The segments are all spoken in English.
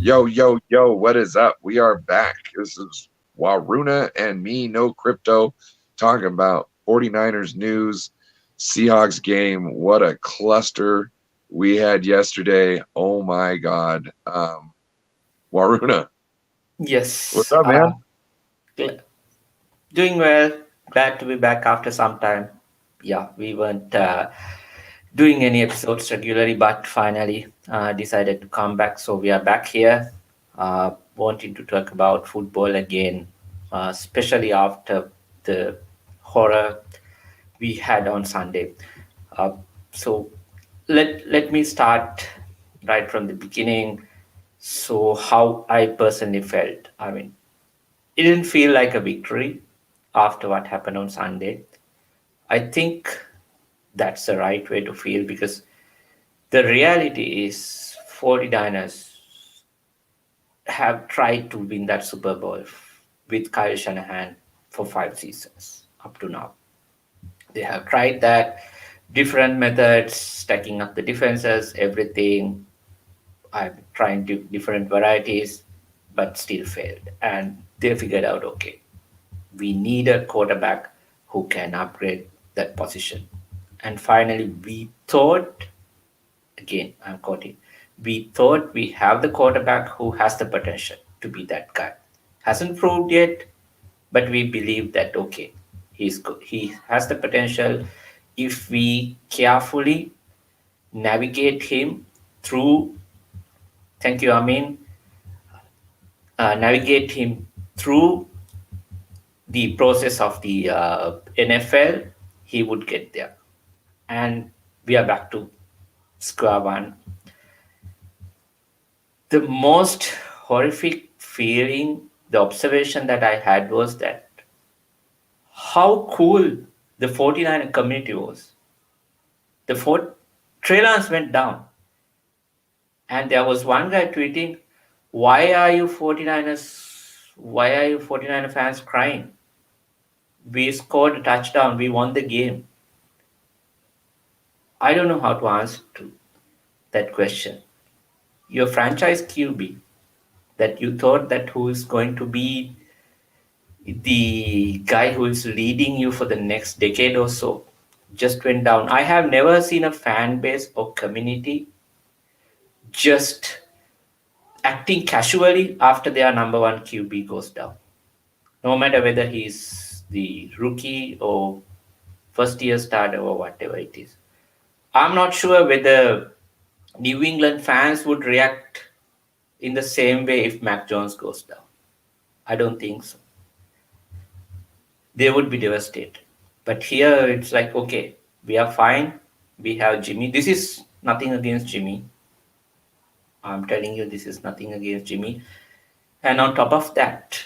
Yo, yo, yo, what is up? We are back. This is Waruna and me, no crypto, talking about 49ers news, Seahawks game. What a cluster we had yesterday. Oh my God. Waruna, what's Yes, up, man? gl- doing well. Glad to be back after some time. Yeah, we weren't doing any episodes regularly, but finally decided to come back. So we are back here, wanting to talk about football again, especially after the horror we had on Sunday. Uh, so let me start right from the beginning. So how I personally felt. I mean, it didn't feel like a victory after what happened on Sunday. I think that's the right way to feel because the reality is 49ers have tried to win that Super Bowl with Kyle Shanahan for 5 seasons up to now. They have tried that different methods, stacking up the defenses, everything. I'm trying to different varieties, but still failed. And they figured out okay, we need a quarterback who can upgrade that position. And finally, we thought, again, I'm quoting, we thought we have the quarterback who has the potential to be that guy. Hasn't proved yet, but we believe that, okay, he has the potential if we carefully navigate him through, thank you, Amin, navigate him through the process of the NFL, he would get there. And we are back to square one. The most horrific feeling, the observation that I had was that how cool the 49 community was. The Trey Lance went down, and there was one guy tweeting, "Why are you 49ers? Why are you 49er fans crying? We scored a touchdown. We won the game." I don't know how to answer to that question. Your franchise QB that you thought that who is going to be the guy who is leading you for the next decade or so just went down. I have never seen a fan base or community just acting casually after their number one QB goes down, no matter whether he's the rookie or first year starter or whatever it is. I'm not sure whether New England fans would react in the same way if Mac Jones goes down. I don't think so. They would be devastated. But here it's like, okay, we are fine. We have Jimmy. This is nothing against Jimmy. I'm telling you, this is nothing against Jimmy. And on top of that,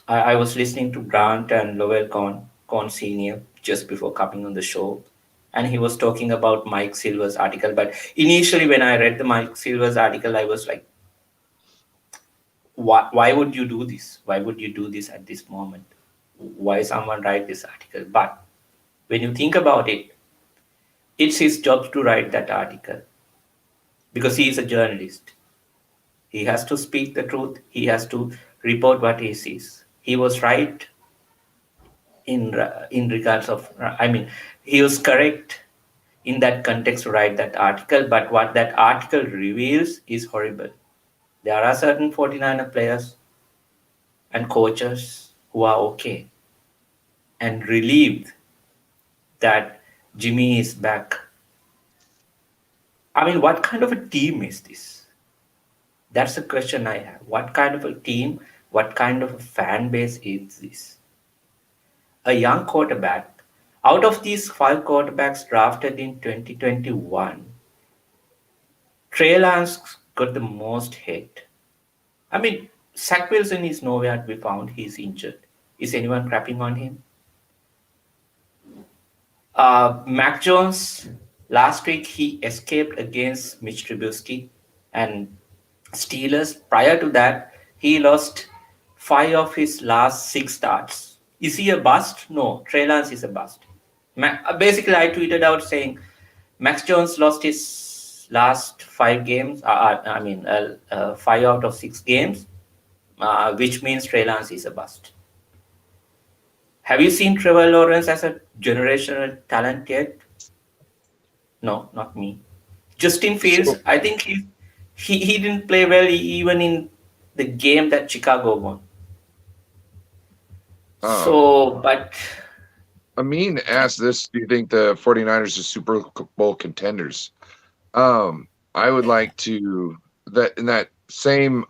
I was listening to Grant and Lowell Con Sr. just before coming on the show. And he was talking about Mike Silver's article. But initially, when I read the Mike Silver's article, I was like, why would you do this? Why would you do this at this moment? Why someone write this article? But when you think about it, it's his job to write that article because he is a journalist. He has to speak the truth. He has to report what he sees. He was right in regards of. I mean, he was correct in that context to write that article. But what that article reveals is horrible. There are certain 49er players and coaches who are okay and relieved that Jimmy is back. I mean, what kind of a team is this? That's the question I have. What kind of a team, what kind of a fan base is this? A young quarterback. Out of these five quarterbacks drafted in 2021, Trey Lance got the most hate. I mean, Zach Wilson is nowhere to be found. He's injured. Is anyone crapping on him? Mac Jones, last week he escaped against Mitch Trubisky and Steelers. Prior to that, he lost five of his last six starts. Is he a bust? No, Trey Lance is a bust. Basically, I tweeted out saying Max Jones lost his last 5 games, 5 out of 6 games, which means Trey Lance is a bust. Have you seen Trevor Lawrence as a generational talent yet? No, not me. Justin Fields, So, I think he didn't play well even in the game that Chicago won. um, So, but Amin asked this, do you think the 49ers are Super Bowl contenders? I would like to that in that same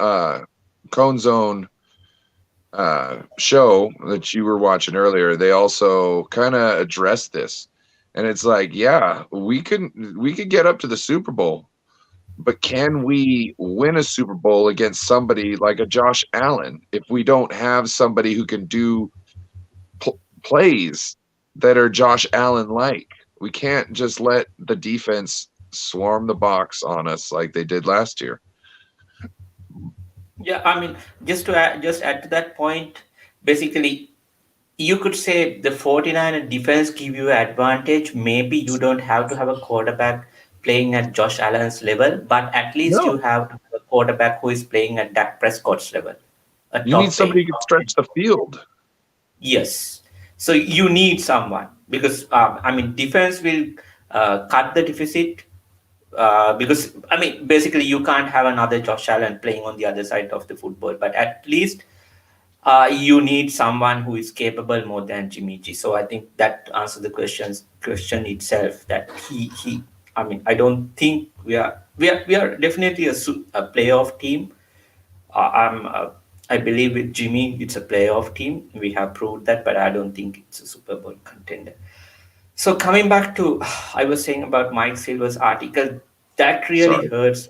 Cone Zone show that you were watching earlier, they also kind of addressed this. And it's like, yeah, we could get up to the Super Bowl, but can we win a Super Bowl against somebody like a Josh Allen if we don't have somebody who can do plays that are Josh Allen like? We can't just let the defense swarm the box on us like they did last year. yeah, I mean, just add to that point, basically, you could say the 49 defense give you an advantage. Maybe you don't have to have a quarterback playing at Josh Allen's level, but at least you No, have to have a quarterback who is playing at Dak Prescott's level, a you need top somebody eight. who can stretch the field. Yes. So you need someone because defense will cut the deficit because basically you can't have another Josh Allen playing on the other side of the football, but at least you need someone who is capable more than Jimmy G. So I think that answers the question itself. That he. I don't think we are definitely a playoff team. I believe with Jimmy, it's a playoff team. We have proved that, but I don't think it's a Super Bowl contender. So coming back to, I was saying about Mike Silver's article, that really Sorry. hurts.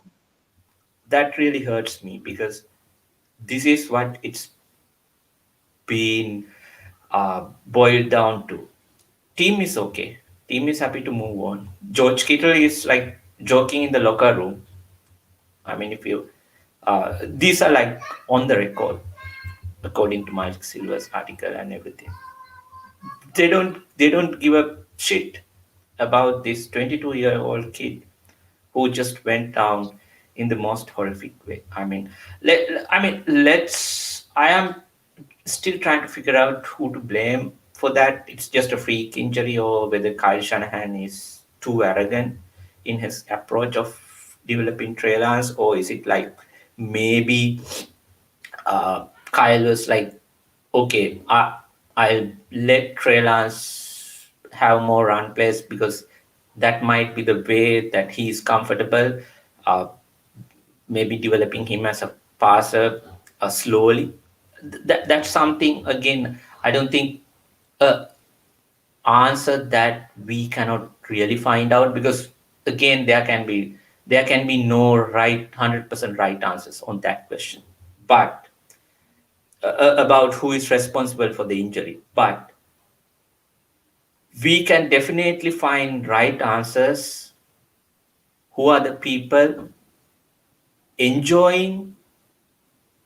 That really hurts me because this is what it's been boiled down to. Team is okay. Team is happy to move on. George Kittle is like joking in the locker room. If you, these are like on the record, according to Mike Silver's article and everything. They don't give a shit about this 22-year-old kid who just went down in the most horrific way. Let's. I am still trying to figure out who to blame for that. It's just a freak injury, or whether Kyle Shanahan is too arrogant in his approach of developing Trey Lance, or is it like maybe Kyle was like, okay, I'll let Trey Lance have more run plays because that might be the way that he's comfortable. Uh, Maybe developing him as a passer slowly. That's something, again, I don't think a answer that we cannot really find out, because again there can be no right 100% right answers on that question. But about who is responsible for the injury, but we can definitely find right answers. Who are the people enjoying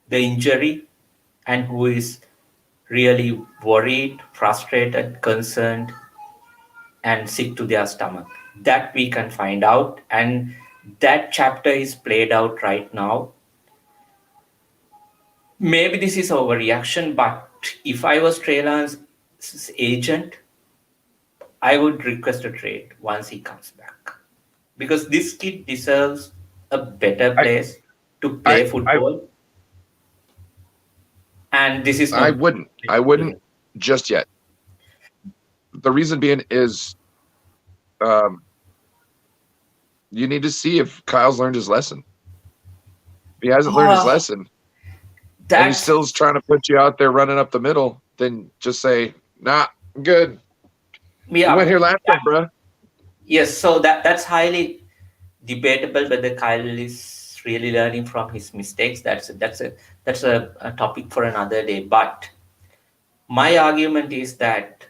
the injury, and who is really worried, frustrated, concerned, and sick to their stomach? That we can find out, and that chapter is played out right now. Maybe this is overreaction, but if I was Trey Lance's agent, I would request a trade once he comes back, because this kid deserves a better I place to I play I football, and this is I not wouldn't. I to wouldn't him. just yet. The reason being is um, you need to see if Kyle's learned his lesson. If he hasn't learned his Ah, lesson and he that's still is trying to put you out there running up the middle, then just say, "Nah, I'm good. You went yeah. here last time, bro." Yes, so that's highly debatable whether Kyle is really learning from his mistakes. That's a topic for another day. But my argument is that,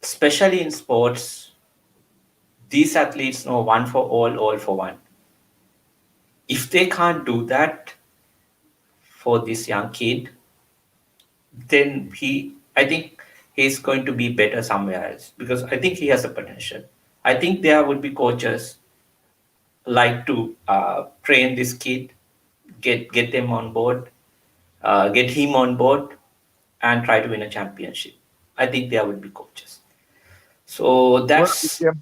especially in sports, these athletes know one for all for one. If they can't do that for this young kid, then I think he's going to be better somewhere else, because I think he has a potential. I think there would be coaches like to train this kid, get them on board, get him on board, and try to win a championship. I think there would be coaches. So Well, that's yeah,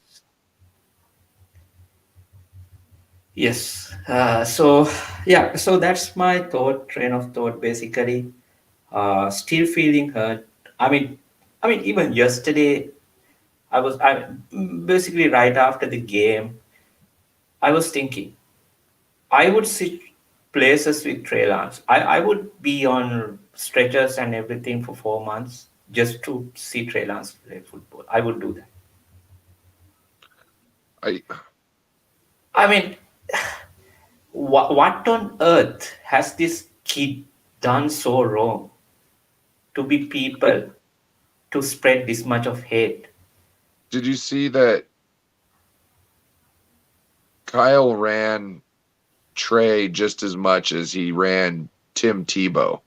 yes. So yeah. So that's my train of thought. Basically, still feeling hurt. I mean, even yesterday, I basically right after the game, I was thinking I would sit places with Trey Lance. I would be on stretchers and everything for 4 months just to see Trey Lance play football. I would do that. I I mean, what on earth has this kid done so wrong to be I people to spread this much of hate? did you see that Kyle ran Trey just as much as he ran Tim Tebow?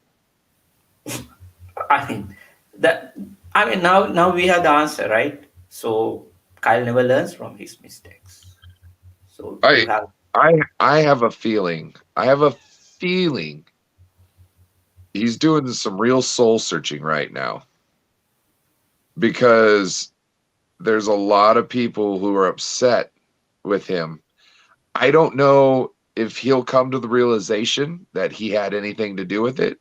I mean, that. I mean, now we have the answer, right? So Kyle never learns from his mistakes. So you I have. I have a feeling. I have a feeling he's doing some real soul searching right now because there's a lot of people who are upset with him. I don't know if he'll come to the realization that he had anything to do with it.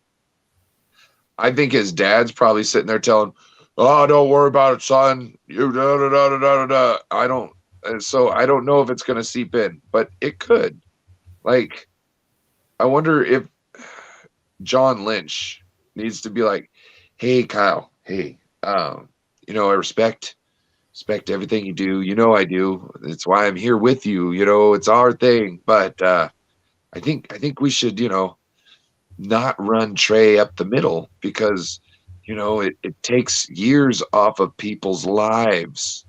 I think his dad's probably sitting there telling, "Oh, don't worry about it, son. You da da da da da da." I don't, and so I don't know if it's going to seep in, but it could. Like, I wonder if John Lynch needs to be like, "Hey, Kyle. Hey, I respect everything you do. You know I do. It's why I'm here with you. It's our thing. But I think we should, not run Trey up the middle because, it takes years off of people's lives.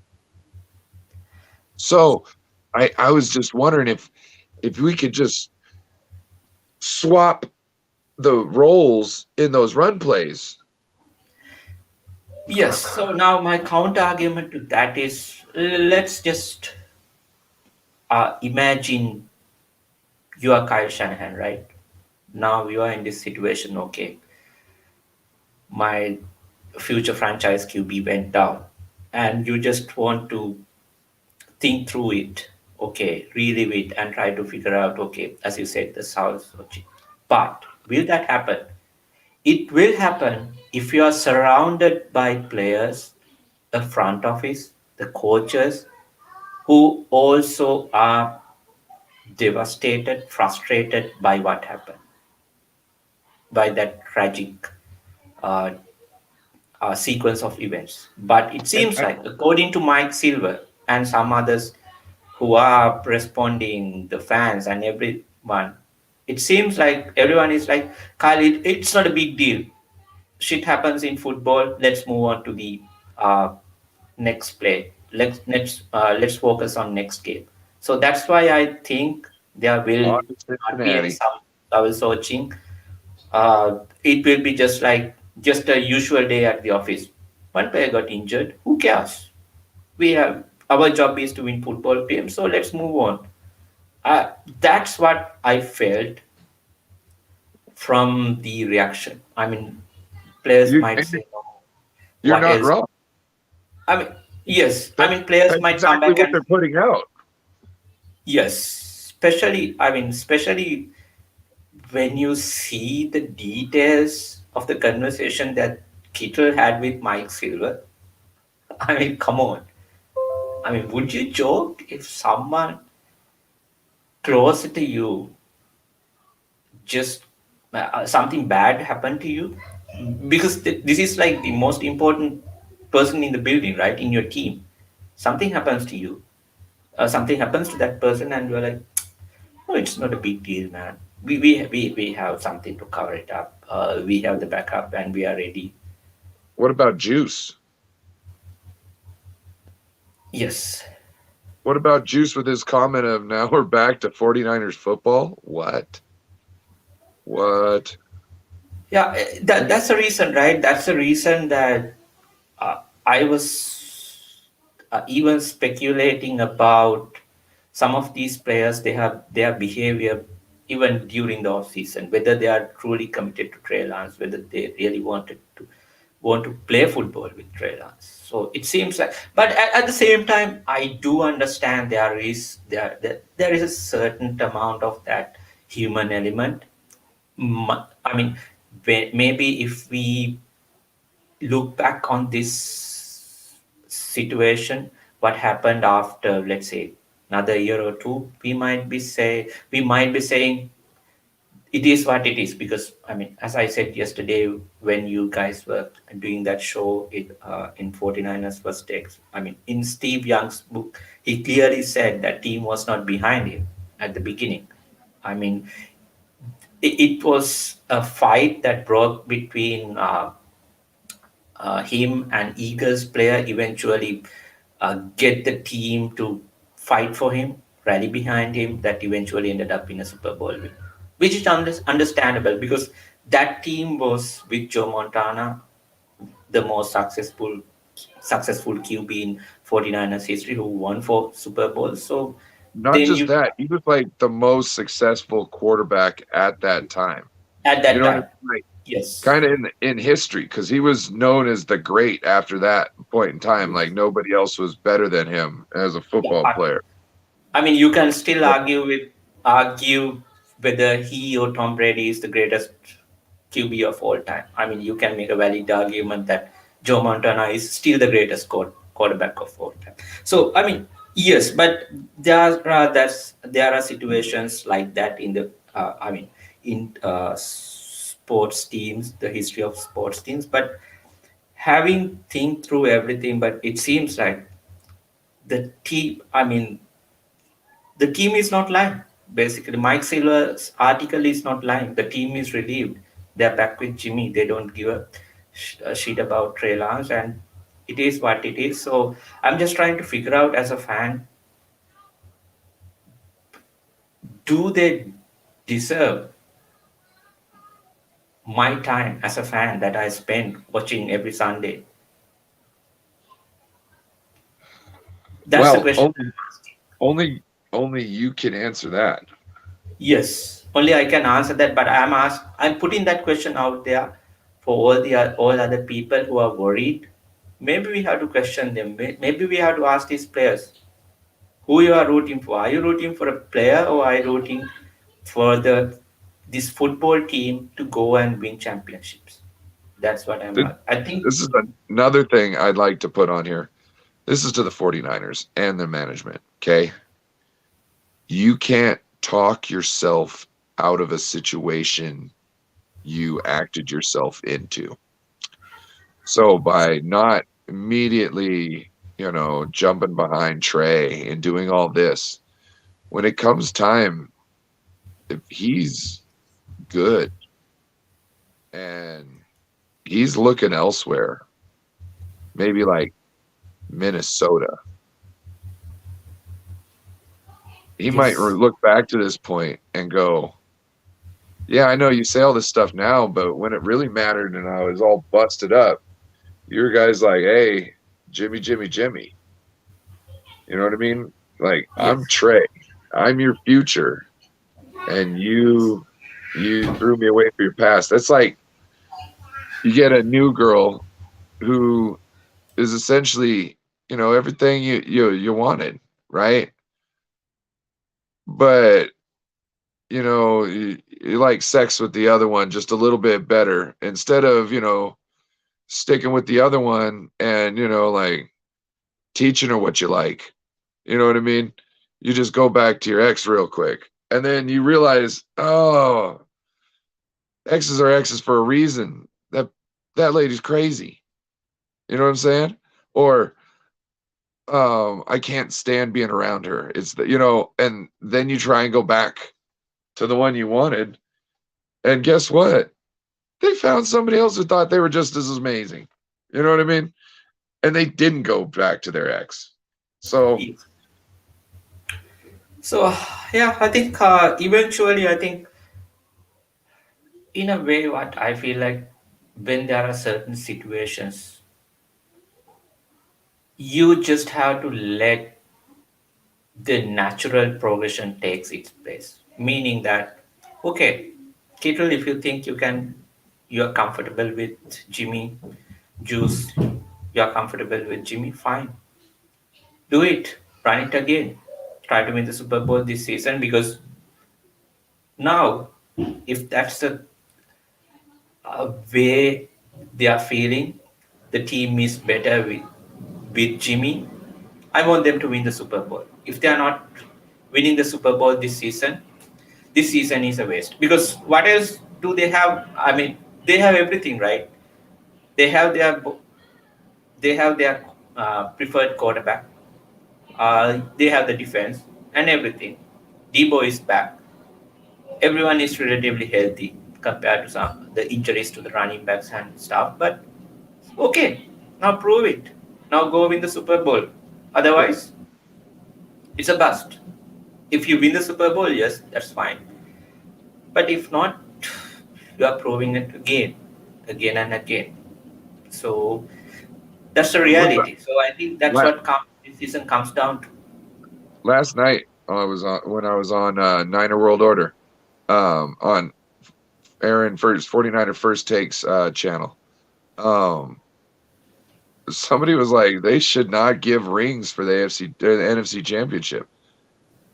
So I was just wondering if we could just swap the roles in those run plays. Yes. So now my counter argument to that is let's just imagine you are Kyle Shanahan, right? Now you are in this situation. Okay, my future franchise QB went down, and you just want to think through it. Okay, relive it and try to figure out. Okay, as you said, the South. Okay. But will that happen? It will happen if you are surrounded by players, the front office, the coaches, who also are devastated, frustrated by what happened, by that tragic uh, sequence of events. But it And seems like, according to Mike Silver and some others who are responding, the fans and everyone, it seems like everyone is like, Kyle, it's not a big deal. Shit happens in football. Let's move on to the uh, next play. Let's focus on next game. So that's why I think there will on to not be any Cincinnati. some soul searching. It will be just a usual day at the office. One player got injured. Who cares? We have our job is to win football games. So let's move on. Uh, that's what I felt from the reaction. I mean, players You might and say, no, you're what not else? wrong. I mean, yes. I That's mean, players that's might come exactly back what and they're putting out. yes, especially when you see the details of the conversation that Kittle had with Mike Silver. I mean, come on. I mean, would you joke if someone close to you just something bad happened to you? Because this is like the most important person in the building, right? In your team. Something happens to you. Something happens to that person, and you're like, no, it's not a big deal, man. We have something to cover it up. We have the backup and we are ready. What about Juice? Yes. What about Juice with his comment of now we're back to 49ers football? What? What? Yeah, that's the reason, right? That's the reason that I was even speculating about. some of these players, they have their behavior even during the off season, whether they are truly committed to Trey Lance, whether they really want to play football with Trey Lance. So it seems like, but at the same time, I do understand there is a certain amount of that human element. I mean, maybe if we look back on this situation, what happened after, let's say, another year or two, we might be saying it is what it is. Because I mean, as I said yesterday, when you guys were doing that show in 49ers first takes, I mean, in Steve Young's book, he clearly said that team was not behind him at the beginning. I mean, it was a fight that broke between him and Eagles player, eventually get the team to fight for him, rally behind him, that eventually ended up in a Super Bowl win, which is understandable because that team was with Joe Montana, the most successful QB in 49ers history, who won 4 Super Bowls. So Not then just you, that, he was like the most successful quarterback at that time. at You that know what I time, mean? Like yes, kind of in history, because he was known as the great after that point in time. Like nobody else was better than him as a yeah. football player. I mean, you can still But argue whether he or Tom Brady is the greatest QB of all time. I mean, you can make a valid argument that Joe Montana is still the greatest quarterback of all time. So, I mean, yes, but there are situations like that in the I mean, in sports teams, the history of sports teams. But having think through everything, but it seems like the team. I mean, the team is not lying. Basically, Mike Silver's article is not lying. The team is relieved. They're back with Jimmy. They don't give a shit about Trey Lance, and it is what it is. So I'm just trying to figure out as a fan, do they deserve my time as a fan that I spend watching every Sunday? That's the well, question. only only you can answer that. Yes, only I can answer that. But I'm putting that question out there for all other people who are worried. Maybe we have to question them. Maybe we have to ask these players who you are rooting for. Are you rooting for a player, or are you rooting for this football team to go and win championships? That's what I'm. Th- I think This is another thing I'd like to put on here. This is to the 49ers and their management. Okay. You can't talk yourself out of a situation you acted yourself into. So by not immediately, jumping behind Trey and doing all this, when it comes time, if he's good and he's looking elsewhere, maybe like Minnesota, he might yes, look back to this point and go, yeah, I know you say all this stuff now, but when it really mattered and I was all busted up, your guys like, hey, Jimmy, Jimmy, Jimmy. You know what I mean? Like, I'm yes, Trey. I'm your future. And you threw me away for your past. That's like you get a new girl who is essentially, everything you wanted, right? But you like sex with the other one just a little bit better instead of sticking with the other one and like teaching her what you like. You know what I mean? You just go back to your ex real quick. And then you realize, oh, exes are exes for a reason. That lady's crazy. You know what I'm saying? Or I can't stand being around her. It's and then you try and go back to the one you wanted. And guess what? They found somebody else who thought they were just as amazing. You know what I mean? And they didn't go back to their ex. So yes. So yeah, I think eventually, I think in a way, what I feel like, when there are certain situations, you just have to let the natural progression takes its place. Meaning that, okay, Kittle, if you think you're comfortable with Jimmy, Juice, you're comfortable with Jimmy, fine. Do it. Run it again. Try to win the Super Bowl this season because now, if that's the way they are feeling, the team is better with Jimmy. I want them to win the Super Bowl. If they are not winning the Super Bowl this season is a waste. Because what else do they have? I mean, they have everything, right? They have their they have their preferred quarterback. They have the defense and everything. Debo is back. Everyone is relatively healthy compared to some the injuries to the running backs and stuff. But okay, now prove it. Now go win the Super Bowl. Otherwise, it's a bust. If you win the Super Bowl, yes, that's fine. But if not, you are proving it again, again and again. So that's the What reality. So I think that's la- what this season comes down to. last night I was on when I was on Niner World Order on Aaron First 49er First Takes channel. Um, Somebody was like, they should not give rings for the NFC Championship.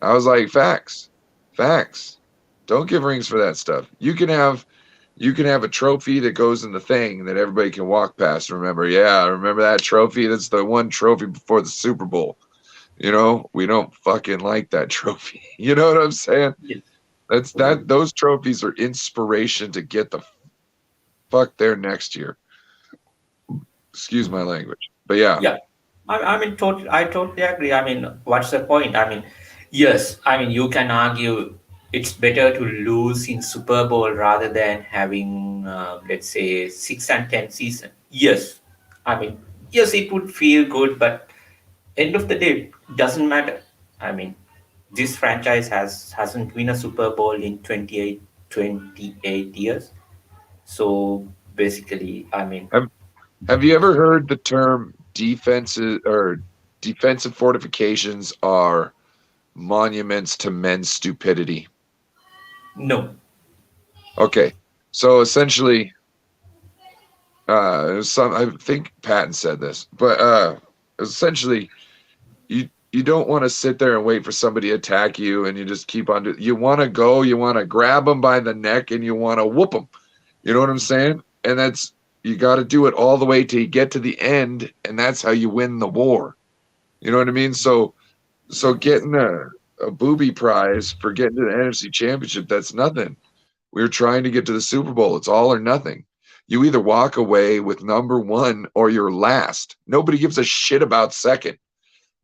I was like, facts, facts. Don't give rings for that stuff. You can have a trophy that goes in the thing that everybody can walk past. Remember, yeah, remember that trophy? That's the one trophy before the Super Bowl. We don't fucking like that trophy. You know what I'm saying? Yes. That's that. Those trophies are inspiration to get the fuck there next year. Excuse my language, but yeah, Yeah. I totally agree. I mean, what's the point? I mean, yes, I mean, you can argue it's better to lose in Super Bowl rather than having, let's say, 6-10 season. Yes, I mean, yes, it would feel good, but end of the day, doesn't matter. I mean, this franchise hasn't won a Super Bowl in 28 years. So basically, I mean, have have you ever heard the term defenses or defensive fortifications are monuments to men's stupidity? no. Okay, so essentially, some I think Patton said this, but essentially, you don't want to sit there and wait for somebody to attack you, and you just keep on. You want to go, you want to grab them by the neck, and you want to whoop them. You know what I'm saying? And that's you got to do it all the way till you get to the end, and that's how you win the war. You know what I mean? So getting a booby prize for getting to the NFC Championship, that's nothing. We were trying to get to the Super Bowl. It's all or nothing. You either walk away with number one or you're last. Nobody gives a shit about second.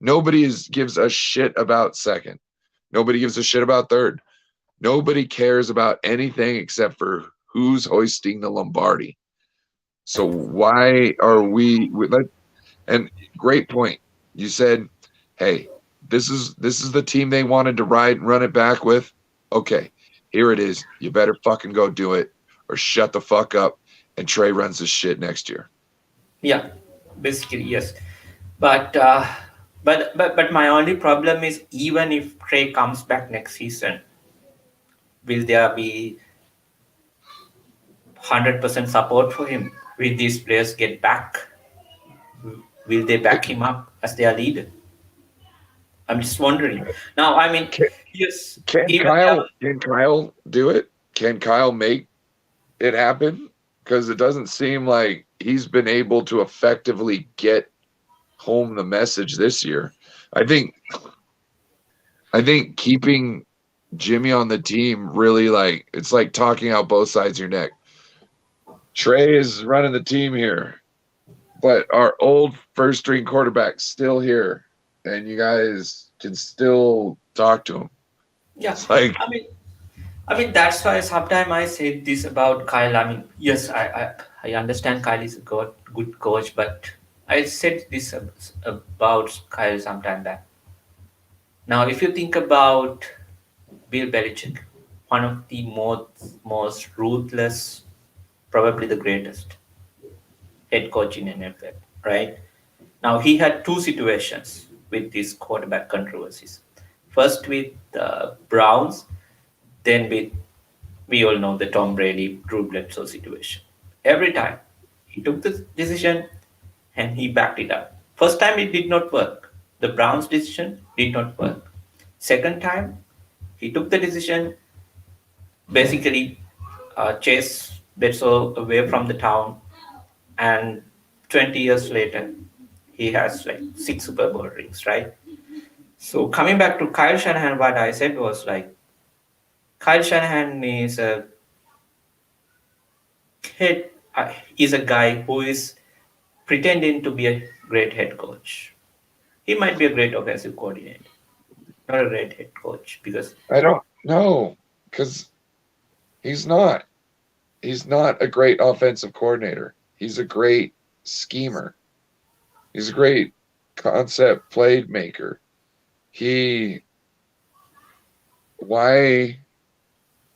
Gives a shit about second. Nobody gives a shit about third. Nobody cares about anything except for who's hoisting the Lombardi. So why are and great point. You said, "Hey, this is the team they wanted to run it back with. Okay, here it is. You better fucking go do it or shut the fuck up and Trey runs this shit next year." Yeah, basically yes. But my only problem is even if Trey comes back next season, will there be 100% support for him? Will these players get back? Will they back him up as their leader? I'm just wondering. Now, I mean, Can, yes, can even there. Kyle do it? Can Kyle make it happen? Because it doesn't seem like he's been able to effectively get home the message this year. I think I think keeping Jimmy on the team really it's like talking out both sides of your neck. Trey is running the team here, but our old first string quarterback's still here, and you guys can still talk to him. Yeah, It's like I mean, that's why sometimes I say this about Kyle. I mean, yes, I understand Kyle is a good coach, but I said this about Kyle sometime back. Now, if you think about Bill Belichick, one of the most ruthless, probably the greatest head coach in NFL, right? Now he had two situations with these quarterback controversies. First with the Browns, then with, we all know, the Tom Brady, Drew Bledsoe situation. Every time he took the decision and he backed it up. First time it did not work. The Browns' decision did not work. Second time he took the decision, basically chase Bledsoe away from the town, and 20 years later he has like 6 Super Bowl rings, right? So coming back to Kyle Shanahan, what I said was like Kyle Shanahan is a head, is a guy who is pretending to be a great head coach. He might be a great offensive coordinator, not a great head coach, because I don't know because he's not. He's not a great offensive coordinator. He's a great schemer. He's a great concept playmaker. He why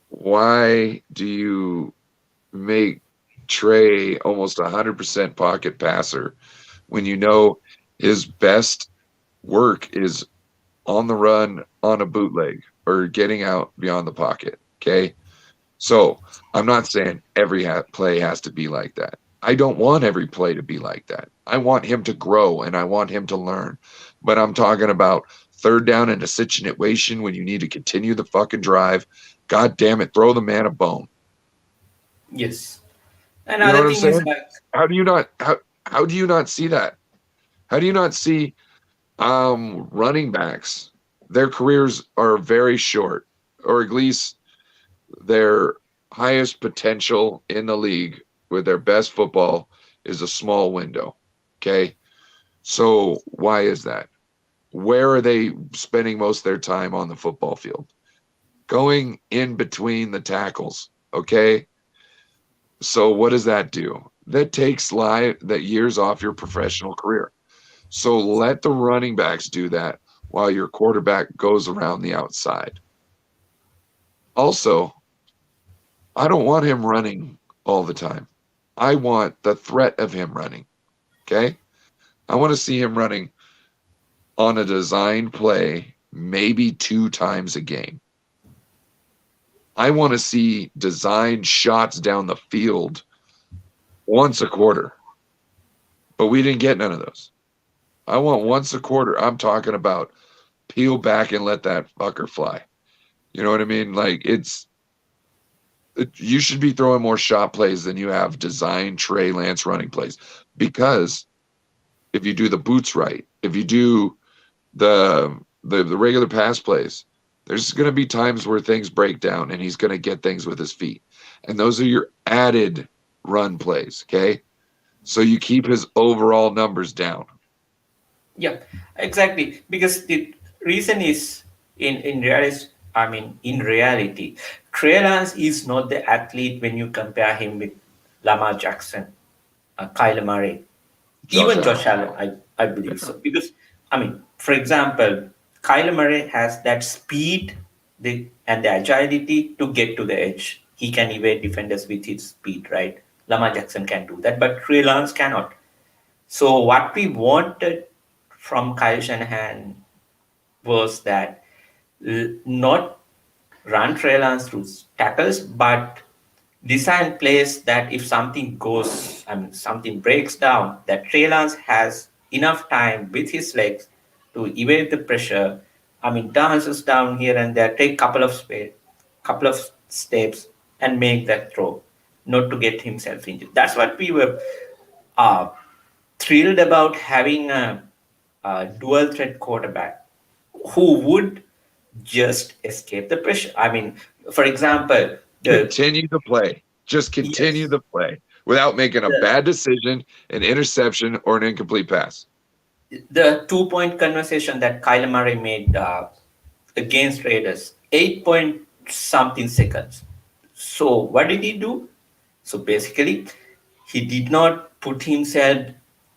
why do you make Trey almost 100% pocket passer when you know his best work is on the run on a bootleg or getting out beyond the pocket? Okay. So I'm not saying every play has to be like that. I don't want every play to be like that. I want him to grow and I want him to learn. But I'm talking about third down in a situation when you need to continue the fucking drive. God damn it, throw the man a bone. yes. You know Another what I'm thing is saying? like, How do you not see that? How do you not see running backs? Their careers are very short, or at least their highest potential in the league with their best football is a small window. Okay. So why is that? Where are they spending most of their time on the football field? Going in between the tackles. Okay. So what does that do? That takes that years off your professional career. So let the running backs do that while your quarterback goes around the outside. Also, I don't want him running all the time. I want the threat of him running. Okay. I want to see him running on a design play maybe 2 times a game. I want to see design shots down the field once a quarter, but we didn't get none of those. I want once a quarter. I'm talking about peel back and let that fucker fly. You know what I mean? Like you should be throwing more shot plays than you have design Trey Lance running plays because if you do the boots right, if you do the regular pass plays, there's going to be times where things break down and he's going to get things with his feet. And those are your added run plays, okay? So you keep his overall numbers down. yeah, exactly. Because the reason is in reality, I mean, in reality, Trey Lance is not the athlete when you compare him with Lamar Jackson, Kyler Murray, Josh even Allen. Josh Allen. I believe so. Because I mean, for example, Kyler Murray has that speed, and the agility to get to the edge. He can evade defenders with his speed, right? Lamar Jackson can do that, but Trey Lance cannot. So what we wanted from Kyle Shanahan was that not run Trey Lance through tackles, but design plays that if something goes, I mean, something breaks down, that Trey Lance has enough time with his legs to evade the pressure. I mean, dances down here and there, take couple of steps, and make that throw, not to get himself injured. That's what we were uh, thrilled about having a dual threat quarterback who would just escape the pressure. I mean, for example, the Continue the play. Just continue yes, the play without making a the bad decision, an interception, or an incomplete pass. the 2 point conversation that Kyler Murray made against Raiders, 8 point something seconds. So what did he do? So basically, he did not put himself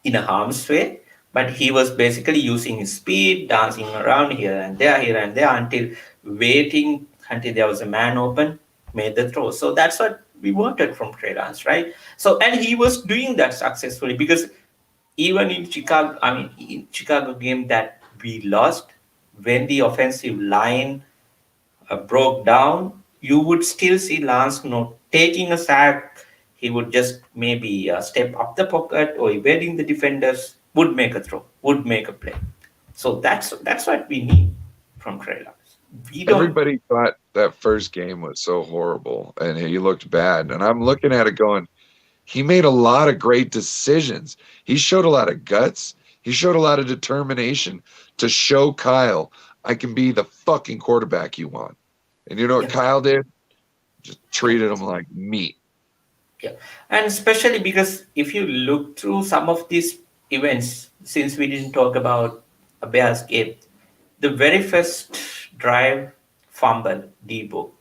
in a harm's way, but he was basically using his speed, dancing around here and there until waiting until there was a man open, made the throw. So that's what we wanted from Trey Lance, right? So and he was doing that successfully because even in Chicago, I mean in Chicago game that we lost, when the offensive line broke down, you would still see Lance not taking a sack. He would just maybe step up the pocket or evading the defenders, would make a throw, would make a play. So that's what we need from Trey Lance. We don't. Everybody thought that first game was so horrible and he looked bad. And I'm looking at it going, he made a lot of great decisions. He showed a lot of guts. He showed a lot of determination to show Kyle, I can be the fucking quarterback you want. And you know what Yeah, Kyle did? Just yeah, treated him like meat. yeah. And especially because if you look through some of these events, since we didn't talk about a Bears game, the very first drive fumble, Debo.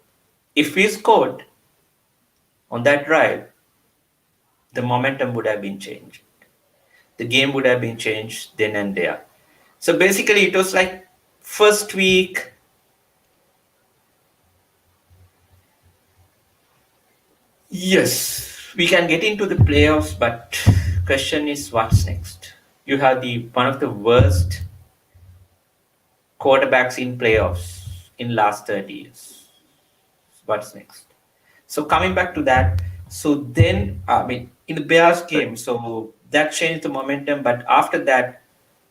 If we scored on that drive, the momentum would have been changed. The game would have been changed then and there. So basically, it was like first week. Yes, we can get into the playoffs, but question is what's next? You have the one of the worst quarterbacks in playoffs in last 30 years. What's next? So coming back to that, so then I mean in the Bears game, so that changed the momentum. But after that,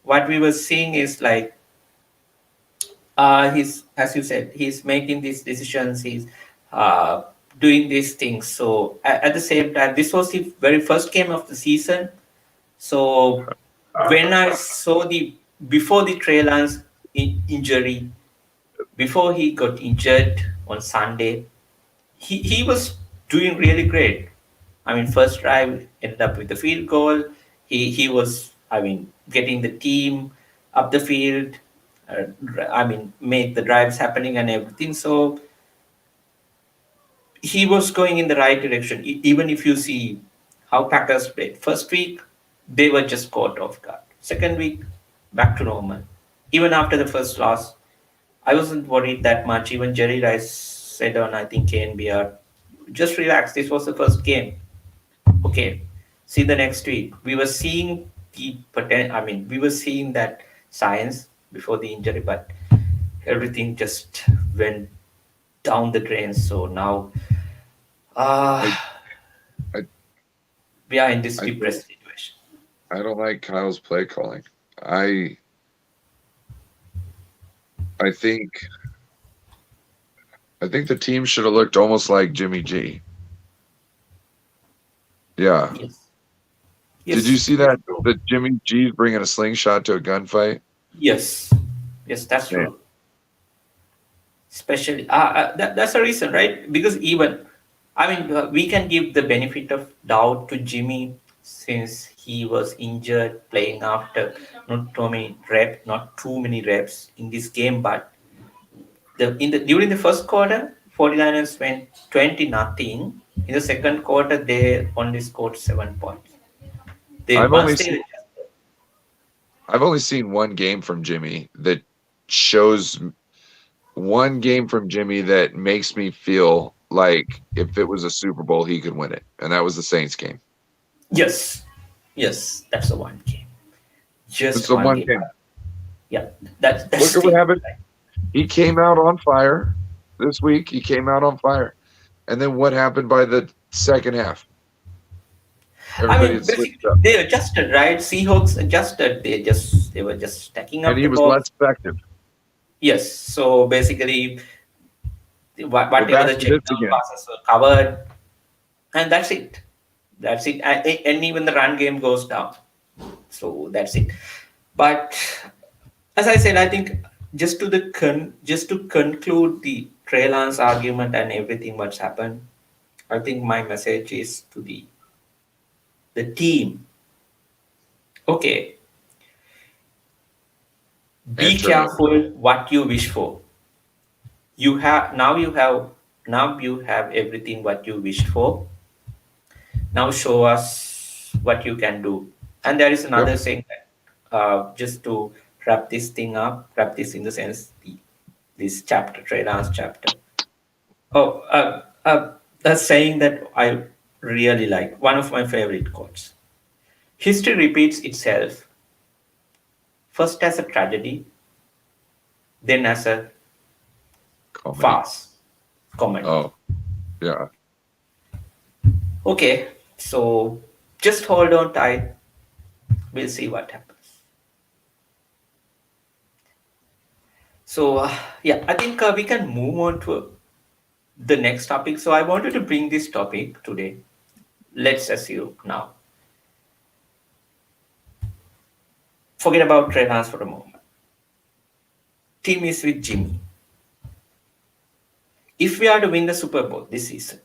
what we were seeing is like he's as you said, he's making these decisions. He's uh, doing these things. So at the same time, this was the very first game of the season. So when I saw the before the Trey Lance injury, before he got injured on Sunday, he was doing really great. I mean, first drive ended up with the field goal. He was, I mean, getting the team up the field. I mean, make the drives happening and everything. So he was going in the right direction. Even if you see how Packers played first week, they were just caught off guard. Second week, back to normal. Even after the first loss, I wasn't worried that much. Even Jerry Rice said on I think KNBR, just relax. This was the first game. Okay, see the next week. We were seeing the potential. I mean, we were seeing that science before the injury, but everything just went down the drain. So now, uh, I I we are in this I don't depressed situation. I don't like Kyle's play calling. I I think I think the team should have looked almost like Jimmy G. Yeah. Yes, Did you yes, see that's that true. that Jimmy G's bringing a slingshot to a gunfight? Yes, yes, that's Man, true. Especially that's a reason, right? Because even I mean we can give the benefit of doubt to Jimmy since he was injured playing after not too many reps in this game. But the during the first quarter 49ers went 20 nothing. In the second quarter they only scored 7 points. They I've once only they seen I've only seen one game from Jimmy that shows one game from Jimmy that makes me feel like if it was a Super Bowl, he could win it, and that was the Saints game. Yes, yes, that's the one game, It's just the one one game. game. Yeah, that's Look at what the happened. He came out on fire this week. He came out on fire, and then what happened by the second half? I Everybody mean, had switched basically up, they adjusted, right? Seahawks adjusted. They were just stacking and up he the was less box. effective. Yes. So basically, We're whatever back the to check this down again. passes were covered, and that's it. That's it. And even the run game goes down. So that's it. But as I said, I think just to conclude the Trey Lance argument and everything what's happened, I think my message is to the team. Okay, be Antonio, careful what you wish for. You have everything what you wished for. Now show us what you can do. And there is yep. another thing that just to wrap this in the sense this chapter, Trey Lance chapter. Oh, a saying that I really like, one of my favorite quotes. History repeats itself first as a tragedy, then as a Comedy. farce comedy. Oh, yeah. Okay, so just hold on tight. We'll see what happens. So, yeah, I think we can move on to the next topic. So, I wanted to bring this topic today. Let's assume now. Forget about Trey Lance for a moment. Team is with Jimmy. If we are to win the Super Bowl this season,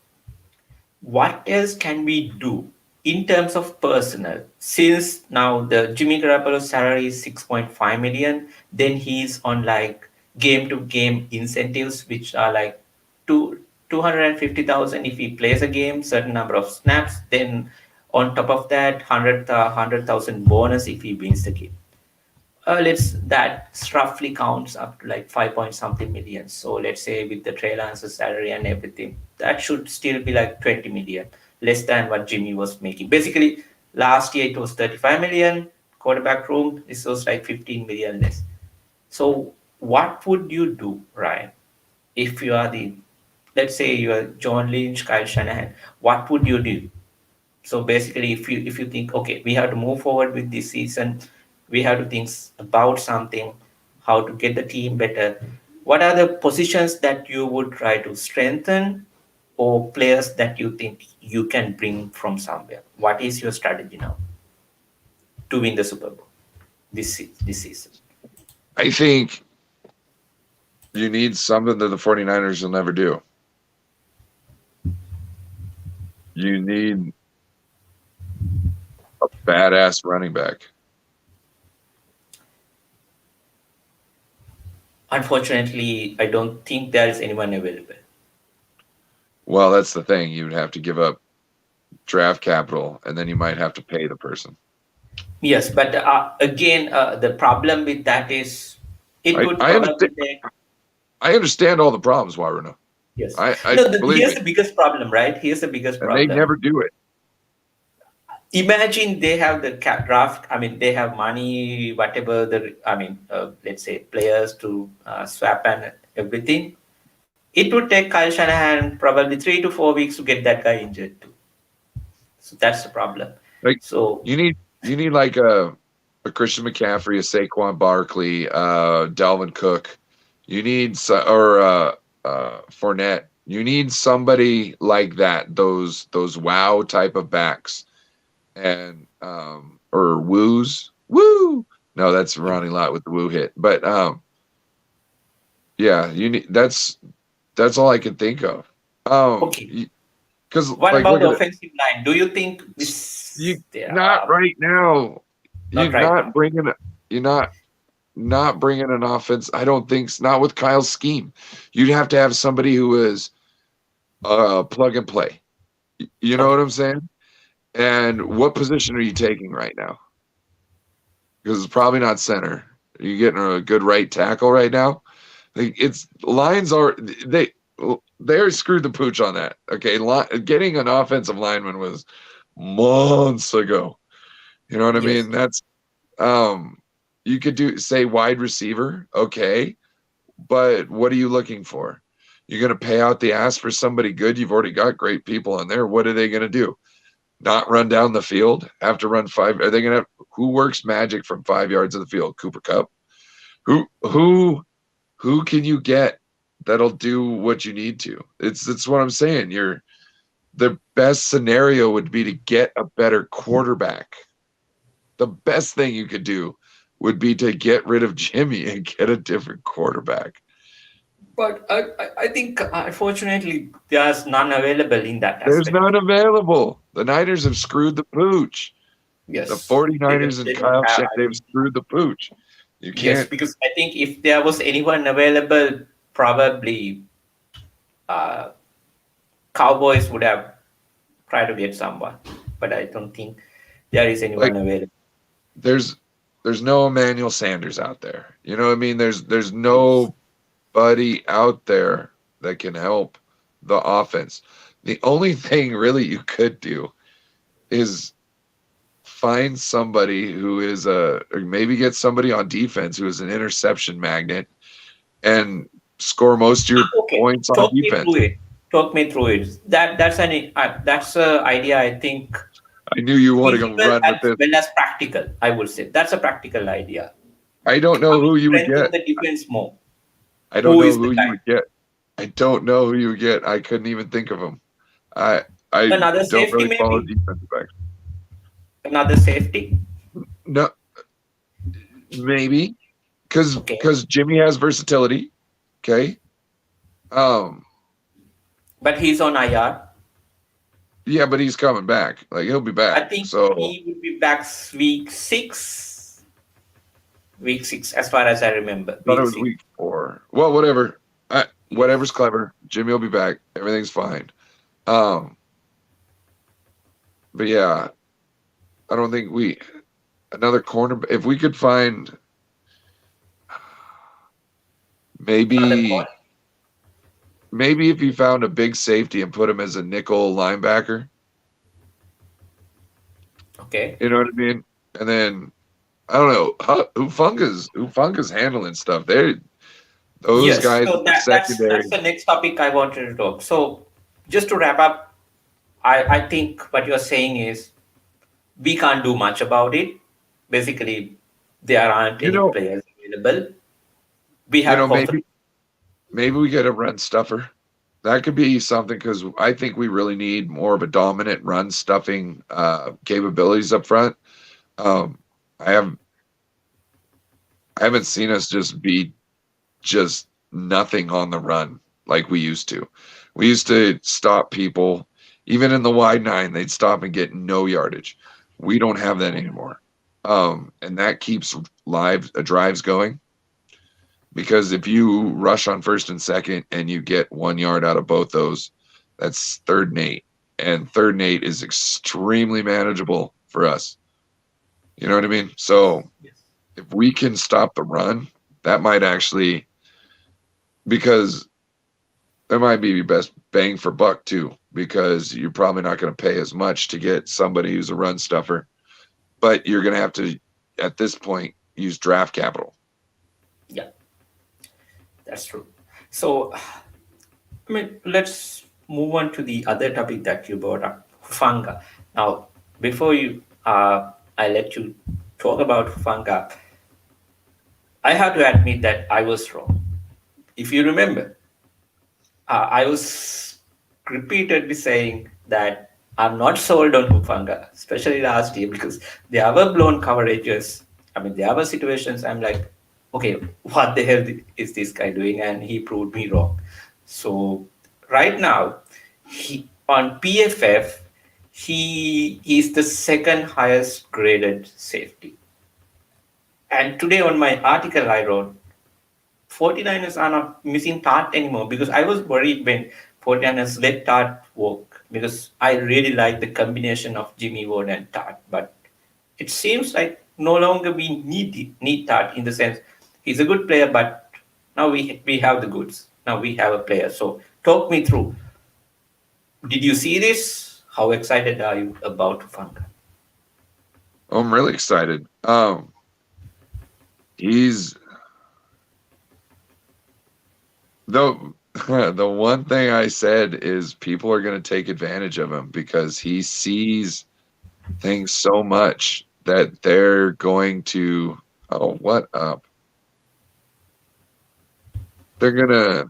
what else can we do in terms of personnel? Since now the Jimmy Garoppolo's salary is 6.5 million, then he's on like game to game incentives, which are like two 250,000 if he plays a game, certain number of snaps. Then on top of that, 100,000 bonus if he wins the game. Let's that roughly counts up to like 5 point something million. So let's say with the Trey Lance's salary and everything, that should still be like 20 million, less than what Jimmy was making. Basically, last year it was 35 million quarterback room. This was like 15 million less. So what would you do, Ryan, if you are the, let's say you are John Lynch, Kyle Shanahan? What would you do? So basically, if you think, okay, we have to move forward with this season, we have to think about something, how to get the team better. What are the positions that you would try to strengthen, or players that you think you can bring from somewhere? What is your strategy now to win the Super Bowl this season? I think you need something that the 49ers will never do. You need a badass running back. Unfortunately, I don't think there is anyone available. Well, that's the thing. You'd have to give up draft capital, and then you might have to pay the person. Yes, but again, the problem with that is it I, would I understand. probably take. I understand all the problems, Waruna. Yes. I No, believe here's me, the biggest problem, right? Here's the biggest and they problem. never do it. Imagine they have the cap draft. I mean, they have money, whatever let's say players to swap and everything. It would take Kyle Shanahan probably 3 to 4 weeks to get that guy injured too. So that's the problem. Like So you need like a Christian McCaffrey, a Saquon Barkley, Dalvin Cook. You need Fournette. You need somebody like that. Those wow type of backs, and or woos woo. No, that's yeah. Ronnie Lott with the woo hit. But yeah, you need that's all I can think of. Okay. Because What like about look the at it. offensive line? Do you think You this? They not are right now. You're not right not now. bringing. You're not bringing an offense. I don't think not with Kyle's scheme. You'd have to have somebody who is plug and play. You know what Okay. I'm saying? And what position are you taking right now? Because it's probably not center. Are you getting a good right tackle right now? Like it's lines are they screwed the pooch on that. Okay, getting an offensive lineman was months ago. You know what I Yes. mean? That's you could do say wide receiver, okay, but what are you looking for? You're going to pay out the ass for somebody good. You've already got great people in there. What are they going to do? Not run down the field? Have to run five? Are they going to have who works magic from 5 yards of the field? Cooper Cup. Who can you get that'll do what you need to? It's what I'm saying. The best scenario would be to get a better quarterback. The best thing you could do would be to get rid of Jimmy and get a different quarterback. But I think unfortunately there's none available in that There's aspect. none available. The Niners have screwed the pooch. The Yes, 49ers and they don't Kyle have. Shanahan, I they've mean, screwed the pooch. You yes, can't because I think if there was anyone available, probably uh, Cowboys would have tried to get someone. But I don't think there is like anyone available. there's there's no Emmanuel Sanders out there. You know what I mean? There's Yes. nobody out there that can help the offense. The only thing really you could do is find somebody who is or maybe get somebody on defense who is an interception magnet and score most of your Okay, points on talk me defense. through it. Talk me through it. That's a idea I think I knew you wanted to feasible run with as this. well as practical. I would say that's a practical idea. I don't I know will who you would strengthen get. the defense more. I don't Who know is the who you guy? would get. I don't know who you would get. I couldn't even think of him. I Another don't safety, really follow maybe. defensive backs. Another safety. No, maybe because Okay, Jimmy has versatility. Okay. Um. but he's on IR. Yeah, but he's coming back. Like he'll be I back. think So he will be back week six. Week six, as far as I remember. I thought it Week was six. week 4. Well, whatever. Yes. Whatever's clever. Jimmy will be back. Everything's fine. Um. But yeah, I don't think we another corner. If we could find Another maybe call. maybe if you found a big safety and put him as a nickel linebacker, Okay. you know what I mean? And then I don't know Ufunga's handling stuff. Those Yes. guys in So the that's secondary. the next topic I wanted to talk. So just to wrap up, I think what you're saying is we can't do much about it. Basically, there aren't You any know, players available. We have maybe Hoffer. we get a run stuffer. That could be something because I think we really need more of a dominant run stuffing capabilities up front. Um, I have I haven't seen us just be just nothing on the run like we used to. We used to stop people, even in the wide nine, they'd stop and get no yardage. We don't have that anymore. And that keeps drives going because if you rush on first and second and you get 1 yard out of both those, that's 3rd and 8. And 3rd and 8 is extremely manageable for us. You know what I mean? So Yes. if we can stop the run, that might actually because that might be your best bang for buck too, because you're probably not going to pay as much to get somebody who's a run stuffer, but you're going to have to, at this point, use draft capital. Yeah, that's true. So, I mean, let's move on to the other topic that you brought up, Hufanga. Now, before I let you talk about Hufanga, I have to admit that I was wrong. If you remember, I was repeatedly saying that I'm not sold on Hufanga, especially last year, because there were blown coverages. I mean, there were situations I'm like, okay, what the hell is this guy doing? And he proved me wrong. So right now, he on PFF, he is the second highest graded safety. And today on my article I wrote, 49ers are not missing Tart anymore because I was worried when 49ers let Tart walk because I really like the combination of Jimmy Ward and Tart. But it seems like no longer we need Tart in the sense he's a good player, but now we have the goods. Now we have a player. So talk me through. Did you see this? How excited are you about Fanga? I'm really excited. He's the the one thing I said is people are going to take advantage of him because he sees things so much that they're going to. Oh, what up? They're gonna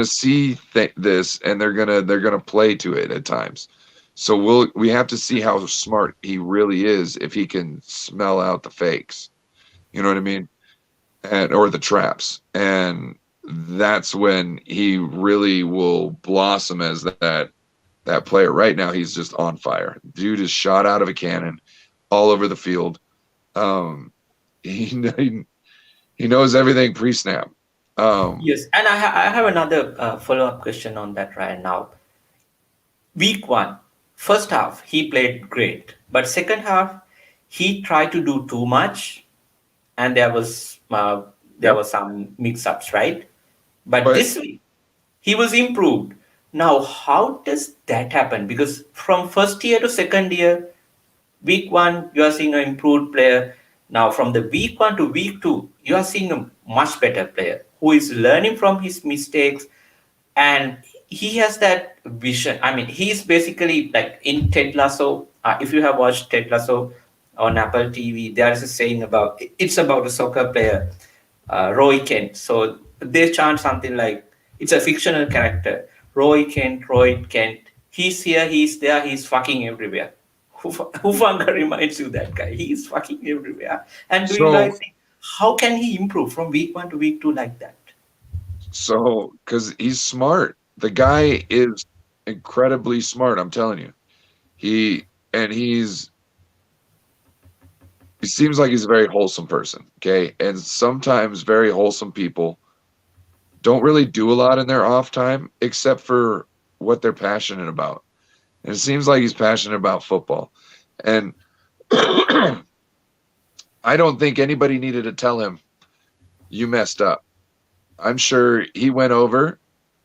see this and they're gonna play to it at times. So we have to see how smart he really is if he can smell out the fakes. You know what I mean? And or the traps. And that's when he really will blossom as that player. Right now he's just on fire. Dude is shot out of a cannon all over the field. Um he he knows everything pre-snap. Um Yes, and I have another follow-up question on that right now. Week one, first half, he played great, but second half, he tried to do too much, and there yep. was some mix-ups, right? But But this week, he was improved. Now, how does that happen? Because from first year to second year, week one, you are seeing an improved player. Now, from the week one to week two, you are seeing a much better player who is learning from his mistakes, and he has that vision. I mean, he's basically like in Ted Lasso. If you have watched Ted Lasso on Apple TV, there is a saying about it's about a soccer player, Roy Kent. So they chant something like it's a fictional character, Roy Kent, Roy Kent. He's here, he's there, he's fucking everywhere. Hufanga reminds you that guy. He's fucking everywhere. And do you So, guys think how can he improve from week one to week two like that? because he's smart. The guy is incredibly smart. I'm telling you. He and he seems like he's a very wholesome person. Okay, and sometimes very wholesome people don't really do a lot in their off time except for what they're passionate about. And it seems like he's passionate about football. And I don't think anybody needed to tell him you messed up. I'm sure he went over,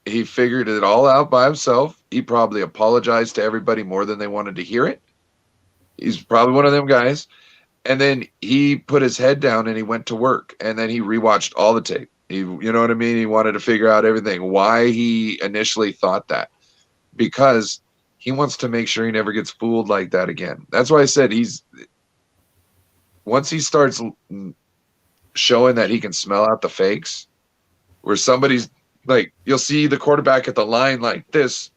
he figured it all out by himself. He probably apologized to everybody more than they wanted to hear it. He's probably one of them guys. And then he put his head down and he went to work. And then he rewatched all the tape. You know what I mean? He wanted to figure out everything. Why he initially thought that. Because he wants to make sure he never gets fooled like that again. That's why I said once he starts showing that he can smell out the fakes, where somebody's like, you'll see the quarterback at the line like this,